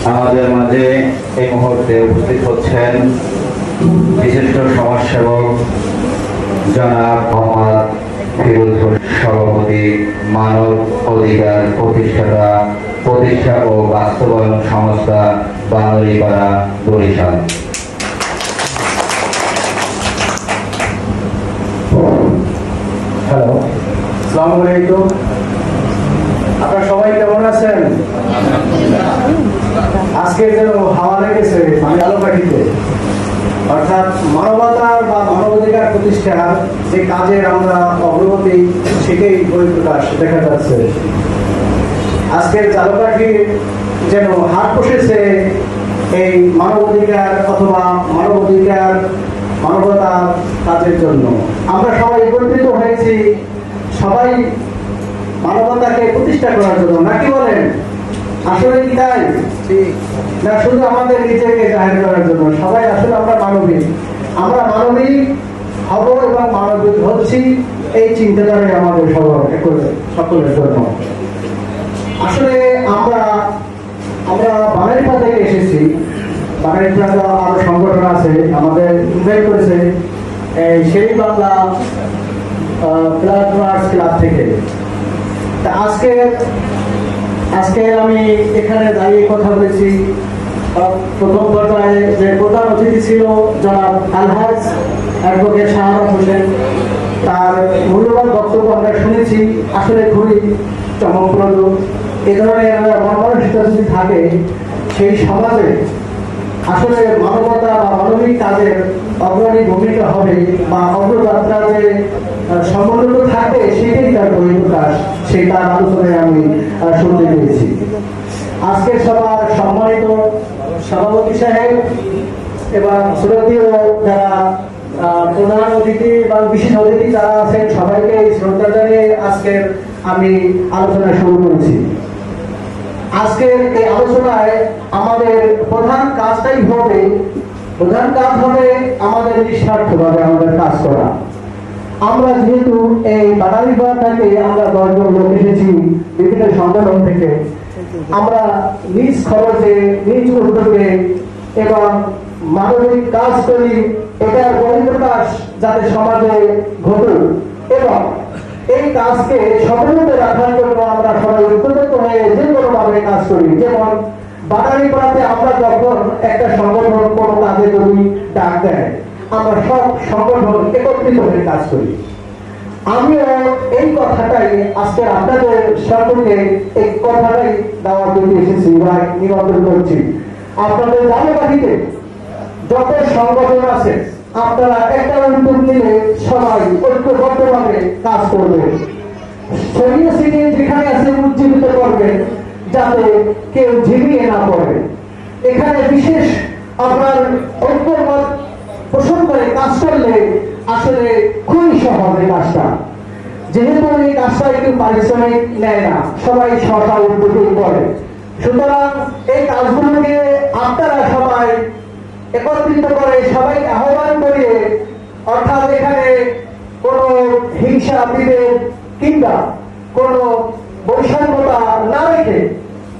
আমাদের মাঝে এই মুহূর্তে উপস্থিত হচ্ছেন বিশিষ্ট সমাজসেবক জনাব মোহাম্মদ ফিরোজ সভাপতি, মানব অধিকার প্রতিষ্ঠা ও বাস্তবায়ন সংস্থা বাঙালিপাড়া বরিশাল। হ্যালো, আসসালামু আলাইকুম। আপনারা সবাই কেমন আছেন? আজকে যেন হাওয়া লেগেছে মানে আলো পাখিতে, অর্থাৎ মানবতার বা মানবাধিকার প্রতিষ্ঠার যে কাজের আমরা অগ্রগতি সেটাই বহিঃপ্রকাশ দেখা যাচ্ছে। আজকের আলো পাখি যেন হাত বসেছে এই মানবাধিকার অথবা মানবতার কাজের জন্য। আমরা সবাই একত্রিত হয়েছি সবাই মানবতাকে প্রতিষ্ঠা করার জন্য, নাকি বলেন? আসলে কি তাই? না শুধু আমাদের নিজেকে জাহির করার জন্য? সবাই আসলে আমরা মানবিক হব এবং মানবিক হচ্ছি, এই চিন্তাধারাই আমাদের সকলের জন্য। আসলে আমরা বাঙালিপাড়া থেকে এসেছি। বাঙালিপাড়া আরো সংগঠন আছে, আমাদের ইনভাইট করেছে সেই বাংলা ক্লাব থেকে। আজকে আমি এখানে দাঁড়িয়ে কথা বলেছি। প্রথম পর্যায়ে যে প্রধান অতিথি ছিল জনাব আলহাজ অ্যাডভোকেট শাহাদাত হোসেন, তার মূল্যবান বক্তব্য আমরা শুনেছি। আসলে খুবই চমকপ্রদ। এ ধরনের মানসিকতা যদি থাকে সেই সমাজে আসলে মানবতা বা মানবিক কাজের অগ্রণী ভূমিকা হবে বা অগ্রযাত্রা যে সমন্বিত থাকবে, সেটাই তার বহিঃপ্রকাশ। সেই তার আলোচনায় আমি শুনতে পেয়েছি। আজকের সবার সম্মানিত সভাপতি সাহেব এবং শ্রদ্ধেয় যারা প্রধান অতিথি বা বিশেষ অতিথি যারা আছেন, সবাইকে শ্রদ্ধা জানিয়ে আজকের আমি আলোচনা শুরু করেছি। আজকের এই আলোচনায় আমাদের প্রধান কাজ হবে আমাদের নিঃস্বার্থভাবে আমাদের কাজ করা। আমরা যেহেতু এই বাঙালিপাড়া থেকে আমরা 10 জন লোক এসেছি বিভিন্ন সংগঠন থেকে, আমরা নিজ খরচে নিজ উদ্যোগে এবং মানবিক কাজ করি। এটার বহিঃপ্রকাশ যাতে সমাজে ঘটুক এবং এই কাজকে সফলতা রাখার জন্য আমরা সবাই ঐক্যবদ্ধ হয়ে যে কোনোভাবে কাজ করি। যেমন বাঙালিপাড়াতে আমরা যখন একটা সংগঠন কোনো কাজে যদি ডাক দেয়, আমরা সব সংগঠন একত্রিত হয়ে কাজ করি। আমিও এই কথাটাই আজকে আপনাদের সকলকে এই কথাটাই দেওয়ার জন্য এসেছি বা নিমন্ত্রণ করছি। আপনাদের জানাবাড়িতে যত সংগঠন আছে, আপনারা একটা উদ্যোগ নিলে সবাই ঐক্যবদ্ধভাবে কাজ করবে। ছড়িয়ে ছিটিয়ে যেখানে আছে উজ্জীবিত করবেন, যাতে কেউ ঝিমিয়ে না পড়ে। এখানে বিশেষ আপনার ঐক্যমত পোষণ করে কাজ করলে আসলে খুবই সহজ এই কাজটা। যেহেতু এই কাজটা একটু পারিশ্রমিক নেয় না, সবাই সরকার উদ্যোগ করে, সুতরাং এই কাজগুলোকে আপনারা সবাই একত্রিত করে সবাইকে আহ্বান করিয়ে, অর্থাৎ এখানে কোনো হিংসা বিভেদ কিংবা কোনো বৈষম্যতা না রেখে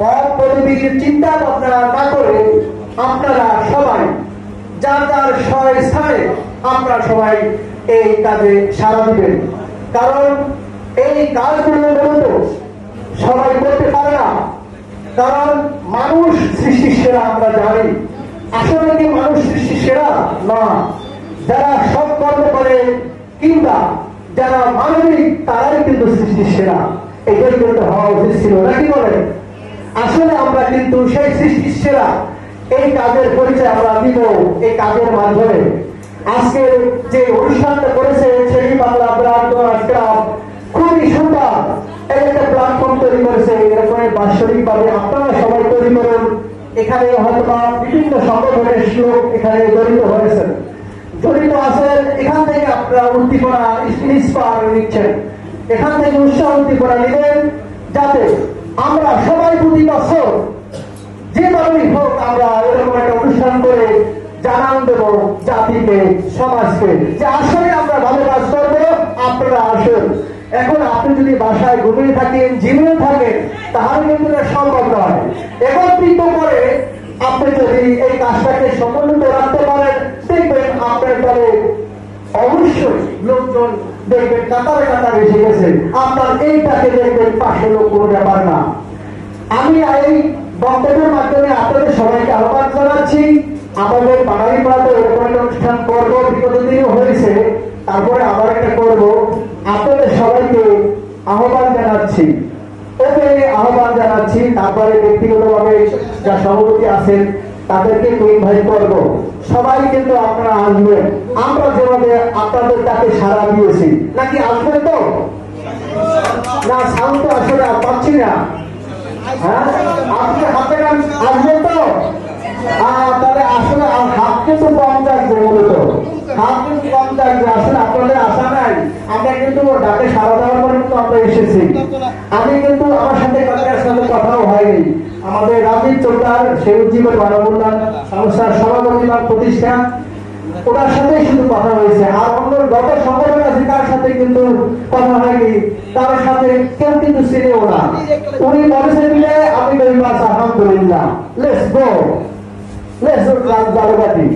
পদ পদবীর চিন্তা ভাবনা না করে আপনারা সবাই যার যার স্থানে আপনারা সবাই এই কাজে সাড়া দিবেন। কারণ এই কাজগুলো মূলত সবাই করতে পারে না, কারণ মানুষ সৃষ্টির সেরা আমরা জানি। আসলে কি মানুষ সৃষ্টির সেরা না? যারা সৎ কর্ম করে কিংবা যারা মানবিক, তারাই কিন্তু সৃষ্টির সেরা। এটাই কিন্তু হওয়া উচিত ছিল, নাকি বলেন? আসলে আমরা কিন্তু সেই সৃষ্টির সেরা এই কাজের পরিচয় আমরা দিব এই কাজের মাধ্যমে। আজকের যে অনুষ্ঠানটা করেছে সেই বাংলা ক্লাব খুবই সুন্দর একটা প্ল্যাটফর্ম তৈরি করেছে। এরকম বাৎসরিক ভাবে আপনারা সবাই তৈরি করুন। এখানে হয়তো বিভিন্ন সংগঠনের লোক এখানে জড়িত আছেন। এখান থেকে আপনারা উদ্দীপনা নিচ্ছেন, এখান থেকে উৎসাহ উদ্দীপনা নেবেন, যাতে আমরা সবাই প্রতি বছর যেভাবেই হোক আমরা এরকম একটা অনুষ্ঠান করে জানান দেব জাতিকে, সমাজকে, যে আসলে আমরা ভালো কাজ করবো, আপনারা আসুন। এখন আপনি যদি বাসায় ঘুমিয়ে থাকেন, ঝিমিয়ে থাকেন, তাহলে কিন্তু সম্ভব নয়। একত্রিত করে আপনি যদি এই কাজটাকে সমন্বিত রাখতে পারেন, দেখবেন আপনার দলে অবশ্যই লোকজন দেখবেন কাতারে কাতারে এসে গেছে। আপনার এইটাকে দেখবেন 500 লোক কোনো ব্যাপার না। আমি এই বক্তব্যের মাধ্যমে আপনাদের সবাইকে আহ্বান জানাচ্ছি, আমাদের বাঙালিপাড়াতে এরকম একটা অনুষ্ঠান করব, বিগত দিনও হয়েছে, তারপরে আবার একটা করব। আপনাদের সবাইকে আহ্বান জানাচ্ছি, আহ্বান জানাচ্ছি। তারপরে ব্যক্তিগতভাবে যা সভাপতি আছেন তাদেরকে ইনভাইট করব। সবাই কিন্তু আপনারা আসবেন, আমরা যেভাবে আপনাদের তাকে সাড়া দিয়েছি। নাকি আসবেন তো? না, সাউন্ড তো আসলে পাচ্ছি না। হ্যাঁ, আপনি হাতে গান আসবেন তো? তাহলে আসলে হাত কিন্তু কম যাচ্ছে, মূলত হাত কিন্তু কম যাচ্ছে। আসলে আপনাদের আশা নাই, আমরা কিন্তু ডাকে সাড়া দেওয়ার পরে কিন্তু আমরা এসেছি। আমি কিন্তু আমার সাথে কথাও হয়নি। আমাদের রাজীব চোদ্দার সেই উজ্জীবন মানবুল্লাহ সংস্থার সভাপতি বা প্রতিষ্ঠান, ওনার সাথে শুধু কথা হয়েছে। আর অন্য যত সংগঠন আছে তার সাথে কিন্তু কথা হয়নি, তার সাথে কেউ কিন্তু চিনেও না। উনি বলেছেন যে আমি বেরিবাস, আলহামদুলিল্লাহ, লেটস গো, লেটস গো জালুবাটি।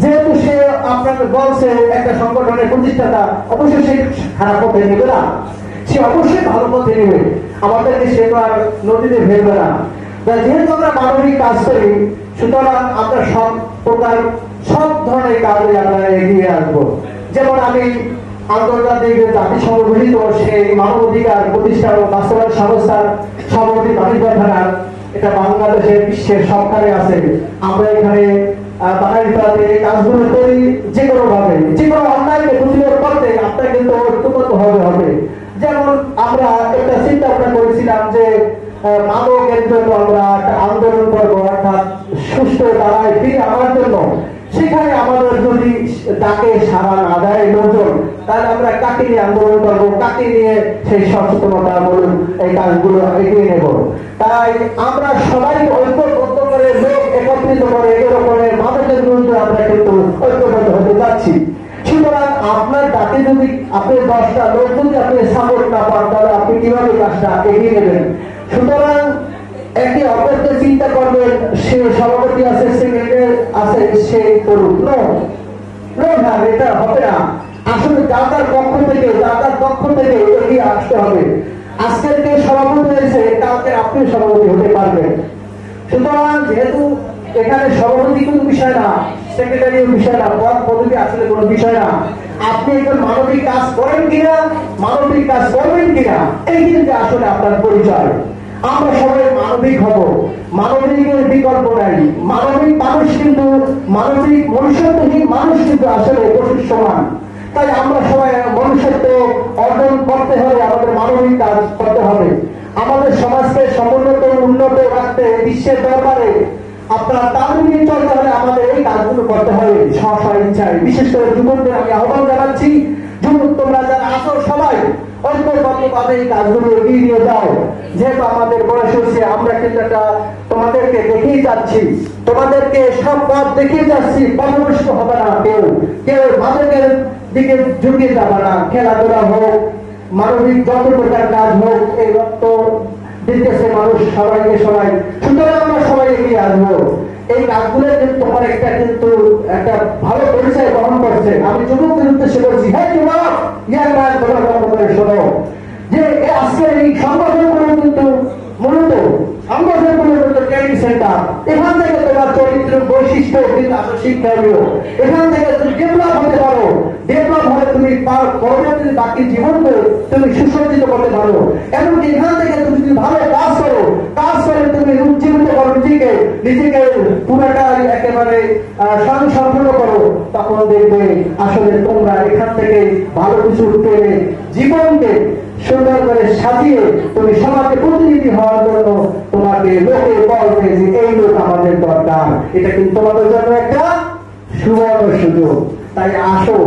যেহেতু সে আপনাকে বলছে একটা সংগঠনের প্রতিষ্ঠাতা, অবশ্যই সে খারাপ পথে নেবে না, সে অবশ্যই ভালো পথে নেবে। আমাদেরকে সে তো আর নদীতে ফেলবে না। যেহেতু আমরা মানবিক কাজ করি, সুতরাং আমরা সব প্রকার সব ধরনের কাজে আমরা এগিয়ে আসবো। যেমন আমি আন্তর্জাতিক জাতিসংঘ ঘোষিত সেই মানবাধিকার প্রতিষ্ঠান ও বাস্তবায়ন সংস্থার সভাপতি বাণিজ্য থানার, এটা বাংলাদেশের বিশ্বের সবখানে আছে। আমরা এখানে বাঙালিপাড়াতে কাজগুলো করি, যে কোনো ভাবে যে কোনো অন্যায়কে প্রতিরোধ করতে আপনার কিন্তু ঐক্যবদ্ধ হবে। যেমন আমরা একটা চিন্তা ভাবনা করেছিলাম যে মাদকের জন্য আমরা একটা আন্দোলন করবো, অর্থাৎ সুস্থ দাঁড়ায় ফিরে আনার জন্য। সেখানে আমাদের যদি ডাকে সাড়া না দেয় লোকজন, তাহলে আমরা কাকে নিয়ে আন্দোলন করবো, কাকে নিয়ে সেই সচেতনতা বলুন এই কাজগুলো এগিয়ে নেব। তাই আমরা সবাই ঐক্যবদ্ধ করে, লোক একত্রিত করে এরকমের মাদকের বিরুদ্ধে আমরা কিন্তু ঐক্যবদ্ধ হতে যাচ্ছি। সুতরাং আপনার ডাকে যদি আপনি 10টা লোক যদি আপনি সাপোর্ট না পান, তাহলে আপনি কিভাবে কাজটা এগিয়ে নেবেন? সুতরাং একে অপরকে চিন্তা করবেন, সে সভাপতি আছে, সেক্রেটারি আছে, সে করুক, না, এটা হবে না। আসলে যার পক্ষ থেকে এগিয়ে আসতে হবে। আজকের কে সভাপতি হয়েছে, কালকে আপনি সভাপতি হতে পারবেন। সুতরাং যেহেতু এখানে সভাপতি কোনো বিষয় না, সেক্রেটারিও বিষয় না, পদ পদবি আসলে কোনো বিষয় না। আপনি একজন মানবিক কাজ করেন কিনা, মানবিক কাজ করবেন কিনা, এই কিন্তু আসলে আপনার পরিচয়। আমরা সবাই মানবিক হব, মানবিকের বিকল্প নাই। মানবিক মানুষ কিন্তু, মানবিক মনুষ্যত্বহীন মানুষ কিন্তু আসলে পশুর সমান। তাই আমরা সবাই মনুষ্যত্ব অর্জন করতে হবে, আমাদের মানবিক কাজ করতে হবে। আমাদের সমাজকে সমুন্নত উন্নত রাখতে বিশ্বের দরবারে আপনার তামিল চলতে হলে আমাদের এই কাজগুলো করতে হবে স্ব ইচ্ছায়। বিশেষ করে যুবকদের আমি আহ্বান জানাচ্ছি, যুবক তোমরা যারা আসো সবাই ঐক্যবদ্ধভাবে এই কাজগুলো এগিয়ে নিয়ে যাও। যেহেতু আমাদের বয়স হচ্ছে, আমরা কিন্তু একটা তোমাদেরকে দেখিয়ে যাচ্ছি, তোমাদেরকে সব পথ দেখিয়ে যাচ্ছি। পরামর্শ হবে না, কেউ মাদকের দিকে ঝুঁকিয়ে যাবে না। খেলাধুলা হোক, মানবিক যত প্রকার কাজ হোক, এই রক্ত দিতেছে মানুষ সবাইকে সবাই। সুতরাং আমরা সবাই এগিয়ে আসবো। এই কাজগুলো কিন্তু তোমার কিন্তু একটা ভালো পরিচয় বহন করছে। আমি যুবকদের উদ্দেশ্যে বলছি, হ্যাঁ যুবক, শোনো যে আজকের এই সংগঠনগুলো কিন্তু মূলত ট্রেনিং সেন্টার। এখান থেকে তোমার চরিত্র বৈশিষ্ট্য কিন্তু আসলে শিক্ষা দিও। এখান থেকে তুমি ডেভেলপ হতে পারো, ডেভেলপ হলে তুমি পরবর্তী বাকি জীবনকে তুমি সুসজ্জিত করতে পারো। এমনকি এখান থেকে তুমি যদি ভালো কাজ করে তুমি উজ্জীবিত করো নিজেকে পুরোটা একেবারে স্বয়ংসম্পূর্ণ করো, তখন দেখবে আসলে তোমরা এখান থেকে ভালো কিছু পেলে জীবনকে সুন্দর করে সাজিয়ে তুমি সমাজে প্রতিনিধি হওয়ার জন্য তোমাকে লোকে বলবে যে এই লোক আমাদের দরকার। এটা কিন্তু তোমাদের জন্য একটা সুবর্ণ সুযোগ। তাই আসো,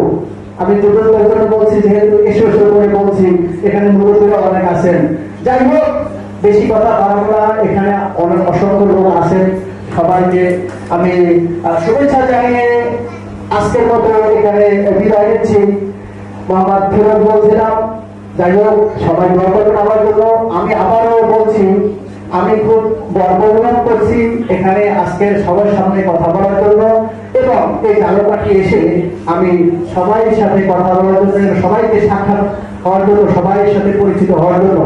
আমি যুবকদের জন্য বলছি, যেহেতু এসো করে বলছি, এখানে মুরব্বীরা অনেক আছেন। যাই হোক, বেশি কথা বাড়াবো না, এখানে অনেক অসংখ্য লোক আছেন। সবাইকে আমি শুভেচ্ছা জানিয়ে আজকের মতো এখানে বিদায় নিচ্ছি। মোহাম্মদ ফিরোজ বলছিলাম। যাই হোক, সবাই দোয়া করবেন আমার জন্য। আমি আবারও বলছি, আমি খুব গর্ব অনুভব করছি এখানে আজকে সবার সামনে কথা বলার জন্য, এবং এই জায়গাটি এসে আমি সবাই সাথে কথা বলার জন্য, সবাইকে সাক্ষাৎ হওয়ার জন্য, সবাই সাথে পরিচিত হওয়ার জন্য।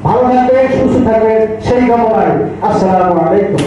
ভালো থাকবে, সুস্থ থাকবে, সেই কামনায়। আসসালামু আলাইকুম।